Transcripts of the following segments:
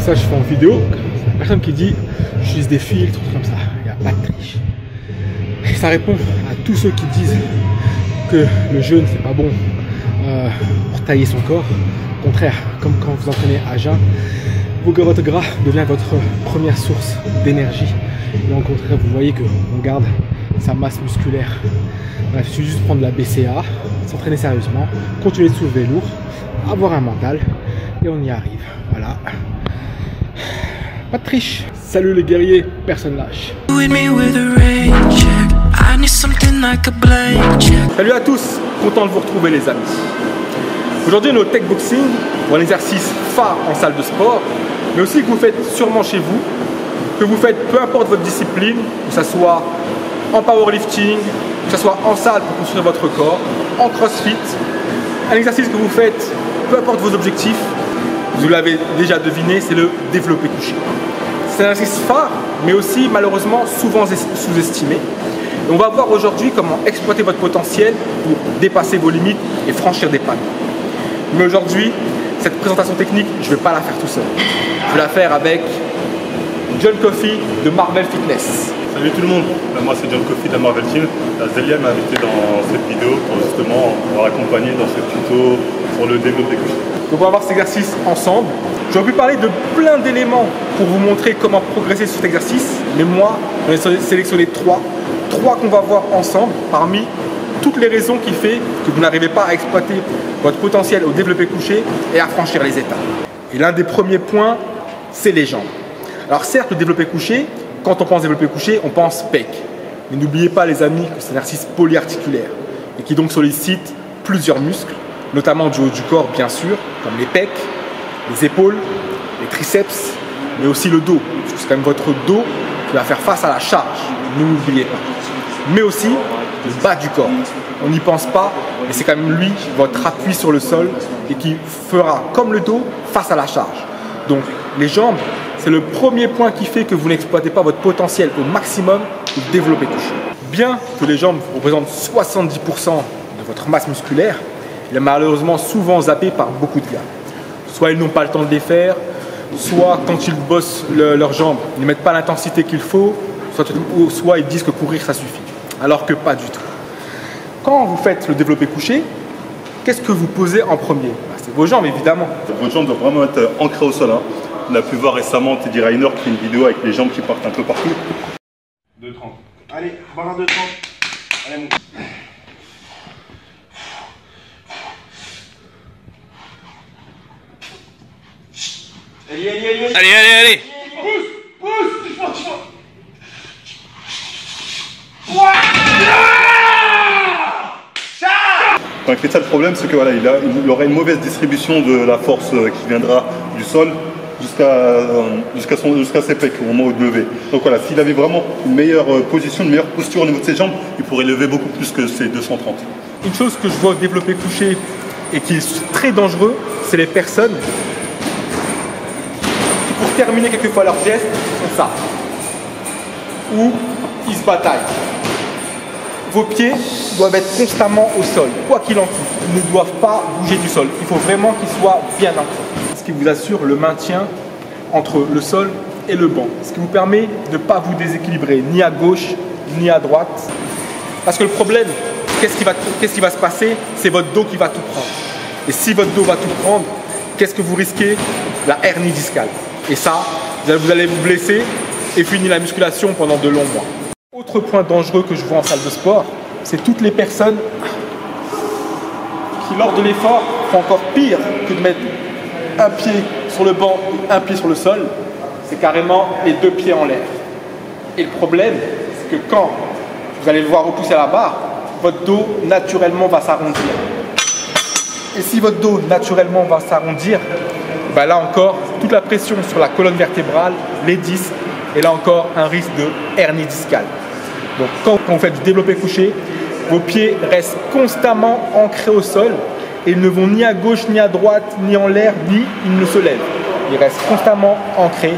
ça je fais en vidéo, c'est la personne qui dit j'utilise des filtres, comme ça, il n'y a pas de triche. Et ça répond à tous ceux qui disent que le jeûne c'est pas bon pour tailler son corps. Au contraire, comme quand vous entraînez à jeun, votre gras devient votre première source d'énergie. Et au contraire, vous voyez qu'on garde sa masse musculaire. Bref, il suffit juste de prendre la BCA, s'entraîner sérieusement, continuer de soulever lourd, avoir un mental, et on y arrive. Voilà. Pas de triche. Salut les guerriers, personne lâche. Salut à tous, content de vous retrouver les amis. Aujourd'hui, on est au Tech Boxing pour un exercice phare en salle de sport, mais aussi que vous faites sûrement chez vous, que vous faites peu importe votre discipline, que ce soit en powerlifting, que ce soit en salle pour construire votre corps, en crossfit. Un exercice que vous faites, peu importe vos objectifs, vous l'avez déjà deviné, c'est le développé couché. C'est un exercice phare, mais aussi malheureusement souvent sous-estimé. Et on va voir aujourd'hui comment exploiter votre potentiel pour dépasser vos limites et franchir des paliers. Mais aujourd'hui, cette présentation technique, je ne vais pas la faire tout seul. Je vais la faire avec John Coffey de Marvel Fitness. Salut tout le monde, moi c'est John Coffey de Marvel Team. Zélia m'a invité dans cette vidéo pour justement vous accompagner dans ce tuto sur le développé couché. Donc on va voir cet exercice ensemble. J'aurais pu parler de plein d'éléments pour vous montrer comment progresser sur cet exercice, mais moi, j'en ai sélectionné trois qu'on va voir ensemble parmi toutes les raisons qui font que vous n'arrivez pas à exploiter votre potentiel au développé couché et à franchir les étapes. Et l'un des premiers points, c'est les jambes. Alors certes, le développé couché, quand on pense développé couché, on pense pec. Mais n'oubliez pas les amis que c'est un exercice polyarticulaire et qui donc sollicite plusieurs muscles, notamment du haut du corps bien sûr, comme les pecs, les épaules, les triceps, mais aussi le dos. Parce que c'est quand même votre dos qui va faire face à la charge, ne l'oubliez pas. Mais aussi le bas du corps. On n'y pense pas, mais c'est quand même lui, votre appui sur le sol, et qui fera, comme le dos, face à la charge. Donc les jambes, c'est le premier point qui fait que vous n'exploitez pas votre potentiel au maximum pour développer couché. Bien que les jambes représentent 70% de votre masse musculaire, il est malheureusement souvent zappé par beaucoup de gars. Soit ils n'ont pas le temps de les faire, soit quand ils bossent leurs jambes, ils ne mettent pas l'intensité qu'il faut, soit ils disent que courir ça suffit. Alors que pas du tout. Quand vous faites le développé couché, qu'est-ce que vous posez en premier? C'est vos jambes évidemment. Vos jambes doivent vraiment être ancrées au sol. On a pu voir récemment Teddy Riner qui fait une vidéo avec les jambes qui partent un peu partout. 2,30. Allez, barre 2,30. Allez, mon. Allez. Pousse. Quand il fait ça, le problème c'est que voilà, il aura une mauvaise distribution de la force qui viendra du sol jusqu'à ses pecs au moment où il lever. Donc voilà, s'il avait vraiment une meilleure position, une meilleure posture au niveau de ses jambes, il pourrait lever beaucoup plus que ses 230. Une chose que je vois au développé couché et qui est très dangereux, c'est les personnes qui, pour terminer quelquefois leur geste, font ça. Ou ils se bataillent. Vos pieds doivent être constamment au sol, quoi qu'il en coûte. Ils ne doivent pas bouger du sol. Il faut vraiment qu'ils soient bien ancrés. Ce qui vous assure le maintien entre le sol et le banc. Ce qui vous permet de ne pas vous déséquilibrer ni à gauche ni à droite. Parce que le problème, qu'est-ce qui va se passer? C'est votre dos qui va tout prendre. Et si votre dos va tout prendre, qu'est-ce que vous risquez? La hernie discale. Et ça, vous allez vous blesser et finir la musculation pendant de longs mois. Autre point dangereux que je vois en salle de sport, c'est toutes les personnes qui, lors de l'effort, font encore pire que de mettre un pied sur le banc et un pied sur le sol. C'est carrément les deux pieds en l'air. Et le problème, c'est que quand vous allez le voir repousser à la barre, votre dos naturellement va s'arrondir. Et si votre dos naturellement va s'arrondir, ben là encore, toute la pression sur la colonne vertébrale, les disques, et là encore un risque de hernie discale. Donc quand vous faites du développé couché, vos pieds restent constamment ancrés au sol et ils ne vont ni à gauche, ni à droite, ni en l'air, ni ils ne se lèvent. Ils restent constamment ancrés.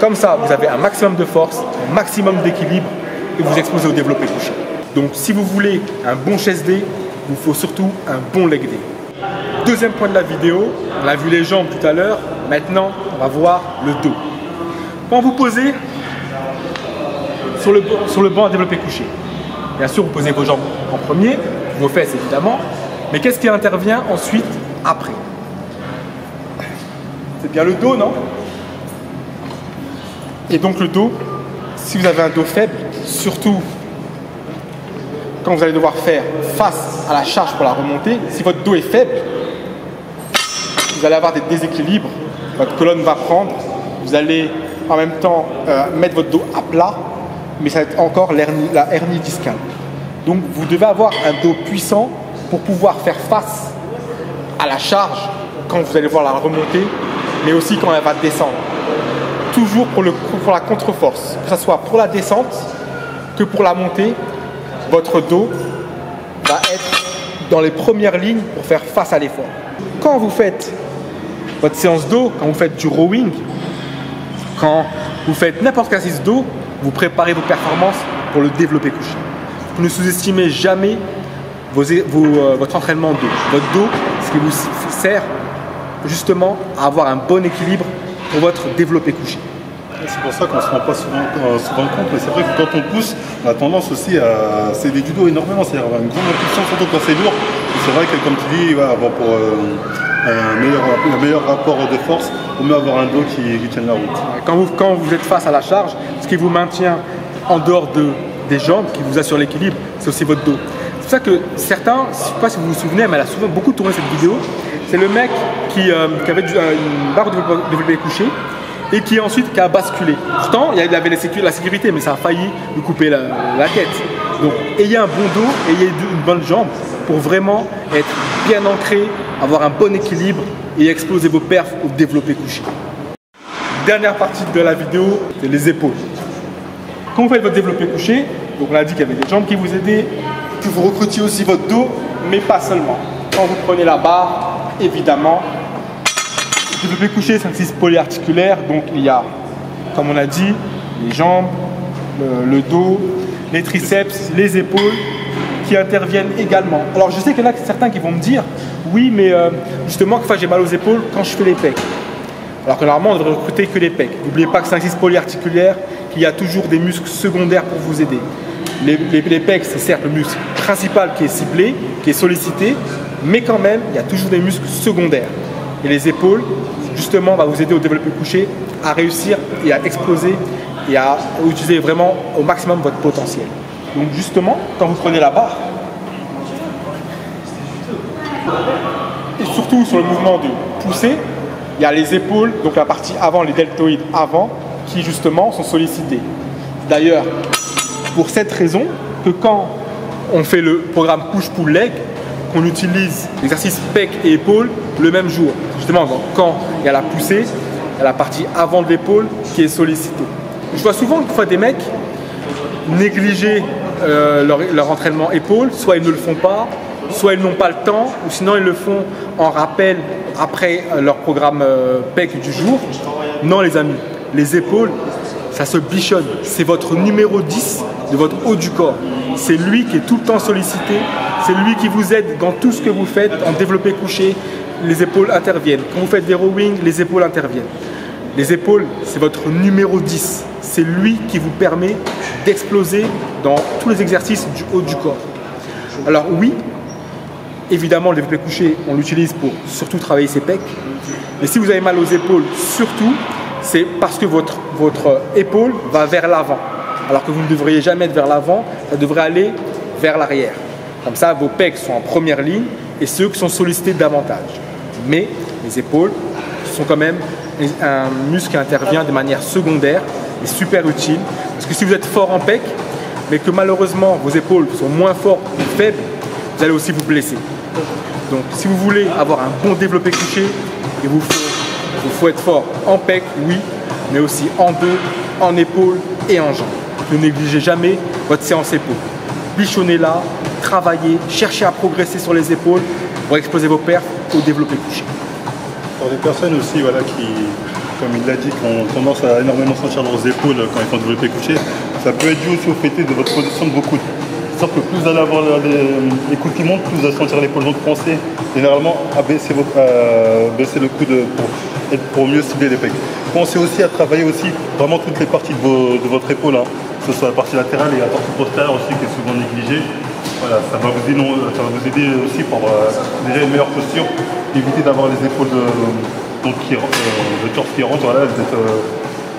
Comme ça, vous avez un maximum de force, un maximum d'équilibre et vous exposez au développé couché. Donc si vous voulez un bon chest day, il vous faut surtout un bon leg day. Deuxième point de la vidéo, on a vu les jambes tout à l'heure, Maintenant, on va voir le dos. Quand vous posez sur le banc à développé couché, bien sûr, vous posez vos jambes en premier, vos fesses évidemment, mais qu'est-ce qui intervient ensuite après? C'est bien le dos, non? Et donc le dos, si vous avez un dos faible, surtout quand vous allez devoir faire face à la charge pour la remonter, si votre dos est faible, vous allez avoir des déséquilibres, votre colonne va prendre, vous allez en même temps mettre votre dos à plat, mais ça va être encore la hernie discale. Donc vous devez avoir un dos puissant pour pouvoir faire face à la charge quand vous allez voir la remonter, mais aussi quand elle va descendre. Toujours pour la contre-force, que ce soit pour la descente que pour la montée, votre dos va être dans les premières lignes pour faire face à l'effort. Quand vous faites votre séance dos, quand vous faites du rowing, quand vous faites n'importe quel exercice dos, vous préparez vos performances pour le développé couché. Vous ne sous-estimez jamais votre entraînement dos. Votre dos, ce qui vous sert justement à avoir un bon équilibre pour votre développé couché. C'est pour ça qu'on ne se rend pas souvent compte, mais c'est vrai que quand on pousse, on a tendance aussi à s'aider du dos énormément, c'est-à-dire avoir une grande impulsion, surtout quand c'est lourd. Et c'est vrai que comme tu dis, ouais, pour un meilleur rapport de force, il vaut mieux avoir un dos qui tienne la route. Quand vous êtes face à la charge, ce qui vous maintient en dehors des jambes, qui vous assure l'équilibre, c'est aussi votre dos. C'est pour ça que certains, je ne sais pas si vous vous souvenez, mais elle a souvent beaucoup tourné cette vidéo, c'est le mec qui avait une barre de développé couché et qui a basculé. Pourtant, il avait la sécurité, mais ça a failli lui couper la tête. Donc, ayez un bon dos, ayez une bonne jambe pour vraiment être bien ancré, avoir un bon équilibre et exploser vos perfs au développé couché. Dernière partie de la vidéo, c'est les épaules. Quand vous faites votre développé couché, donc on a dit qu'il y avait des jambes qui vous aidaient, que vous recrutiez aussi votre dos, mais pas seulement. Quand vous prenez la barre, évidemment, le développé couché, c'est un exercice polyarticulaire, donc il y a, comme on a dit, les jambes, le dos, les triceps, les épaules qui interviennent également. Alors je sais qu'il y en a certains qui vont me dire, oui, mais justement, j'ai mal aux épaules quand je fais les pecs. Alors que normalement, on devrait recruter que les pecs. N'oubliez pas que c'est un exercice polyarticulaire, qu'il y a toujours des muscles secondaires pour vous aider. Les pecs, c'est certes le muscle principal qui est ciblé, qui est sollicité, mais quand même, il y a toujours des muscles secondaires. Et les épaules, justement, va vous aider au développé couché à réussir et à exploser et à utiliser vraiment au maximum votre potentiel. Donc justement, quand vous prenez la barre, et surtout sur le mouvement de pousser, il y a les épaules, donc la partie avant, les deltoïdes avant, qui justement sont sollicités. D'ailleurs, pour cette raison que quand on fait le programme push-pull-leg, qu'on utilise l'exercice pec et épaules le même jour. Justement, quand il y a la poussée, il y a la partie avant de l'épaule qui est sollicitée. Je vois souvent des mecs négliger leur entraînement épaules, soit ils ne le font pas, soit ils n'ont pas le temps, ou sinon ils le font en rappel après leur programme pec du jour. Non les amis, les épaules, ça se bichonne. C'est votre numéro 10 de votre haut du corps. C'est lui qui est tout le temps sollicité. C'est lui qui vous aide dans tout ce que vous faites. En développé couché, les épaules interviennent. Quand vous faites des rowing, les épaules interviennent. Les épaules, c'est votre numéro 10. C'est lui qui vous permet d'exploser dans tous les exercices du haut du corps. Alors oui, évidemment, le développé couché, on l'utilise pour surtout travailler ses pecs. Mais si vous avez mal aux épaules, surtout, c'est parce que votre épaule va vers l'avant. Alors que vous ne devriez jamais être vers l'avant, ça devrait aller vers l'arrière. Comme ça, vos pecs sont en première ligne et ceux qui sont sollicités davantage. Mais les épaules sont quand même un muscle qui intervient de manière secondaire et super utile. Parce que si vous êtes fort en pecs, mais que malheureusement vos épaules sont moins fortes ou faibles, vous allez aussi vous blesser. Donc si vous voulez avoir un bon développé couché, il vous faut être fort en pecs, oui, mais aussi en dos, en épaules et en jambes. Ne négligez jamais votre séance épaules. Bichonnez-la, travaillez, cherchez à progresser sur les épaules pour exploser vos perfs au développé couché. Pour des personnes aussi voilà, qui, comme il l'a dit, qui ont tendance à énormément sentir leurs épaules quand ils font développer couché, ça peut être dû aussi au fait de votre position de vos coudes. sorte que plus vous allez avoir les coudes qui montent, plus vous allez sentir l'épaule. Donc pensez généralement à baisser le coude pour mieux cibler les pecs. Pensez aussi à travailler aussi vraiment toutes les parties de votre épaule, hein. Que ce soit la partie latérale et la partie postérieure aussi qui est souvent négligée. Voilà, ça va vous aider aussi pour déjà une meilleure posture, éviter d'avoir les épaules le torse qui rentre, voilà,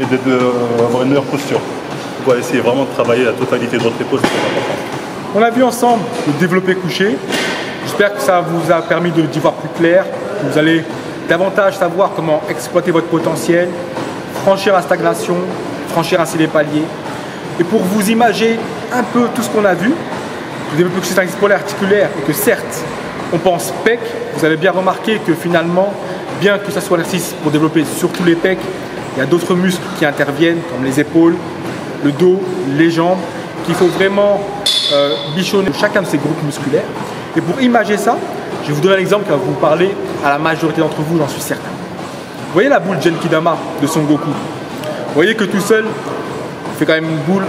et d'avoir une meilleure posture. On va essayer vraiment de travailler la totalité de votre épaule, c'est très important. On a vu ensemble le développé couché. J'espère que ça vous a permis d'y voir plus clair, que vous allez davantage savoir comment exploiter votre potentiel, franchir la stagnation, franchir ainsi les paliers. Et pour vous imager un peu tout ce qu'on a vu, le développé couché c'est un exercice pour l'articulaire et que certes, on pense pec, vous avez bien remarqué que finalement, bien que ce soit l'exercice pour développer surtout les pecs, il y a d'autres muscles qui interviennent comme les épaules, le dos, les jambes, qu'il faut vraiment bichonner chacun de ces groupes musculaires. Et pour imager ça, je vais vous donner un exemple qui va vous parler à la majorité d'entre vous, j'en suis certain. Vous voyez la boule Genkidama de Son Goku? Vous voyez que tout seul, il fait quand même une boule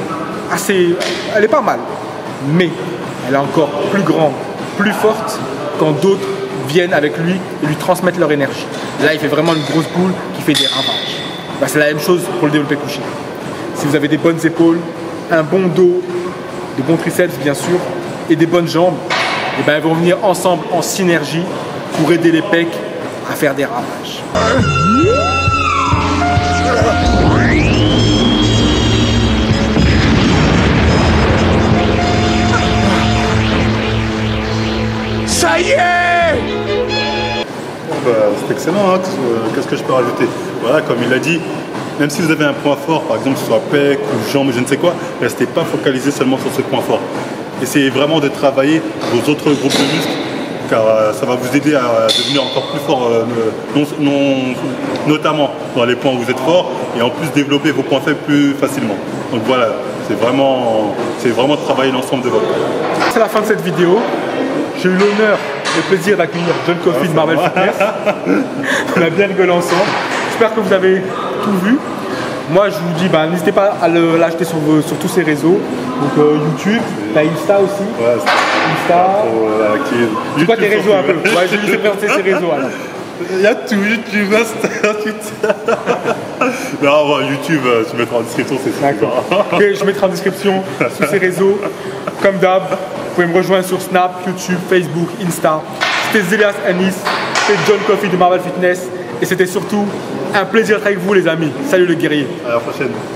assez... Elle est pas mal, mais elle est encore plus grande, plus forte quand d'autres viennent avec lui et lui transmettent leur énergie. Là, il fait vraiment une grosse boule qui fait des ravages. Ben, c'est la même chose pour le développé couché. Si vous avez des bonnes épaules, un bon dos, de bons triceps bien sûr, et des bonnes jambes, et ben, elles vont venir ensemble en synergie pour aider les pecs à faire des ravages. Ça y est! C'est excellent, hein. Qu'est-ce que je peux rajouter? Voilà, comme il a dit, même si vous avez un point fort, par exemple, que ce soit pec ou jambes, je ne sais quoi, restez pas focalisé seulement sur ce point fort. Essayez vraiment de travailler vos autres groupes de muscles, car ça va vous aider à devenir encore plus fort, notamment dans les points où vous êtes fort, et en plus développer vos points faibles plus facilement. Donc voilà, c'est vraiment de travailler l'ensemble de votre corps. C'est la fin de cette vidéo. J'ai eu l'honneur et le plaisir d'accueillir John Coffey de Marvel Fitness. On a bien rigolé ensemble. J'espère que vous avez tout vu. Moi, je vous dis, n'hésitez pas à l'acheter sur tous ces réseaux. Donc YouTube, t'as Insta aussi. Ouais, Insta. C'est quoi tes réseaux un peu? Ouais, je vais vous présenter ces réseaux alors. Il y a tout, YouTube, Insta, Twitter. Non, YouTube, tu mettras en description, c'est sûr. D'accord. Ok, je mettrai en description tous ces réseaux. Comme d'hab, vous pouvez me rejoindre sur Snap, YouTube, Facebook, Insta. C'était Zelias Anis, c'était John Coffey de Marvel Fitness. Et c'était surtout un plaisir d'être avec vous les amis. Salut le guerrier. À la prochaine.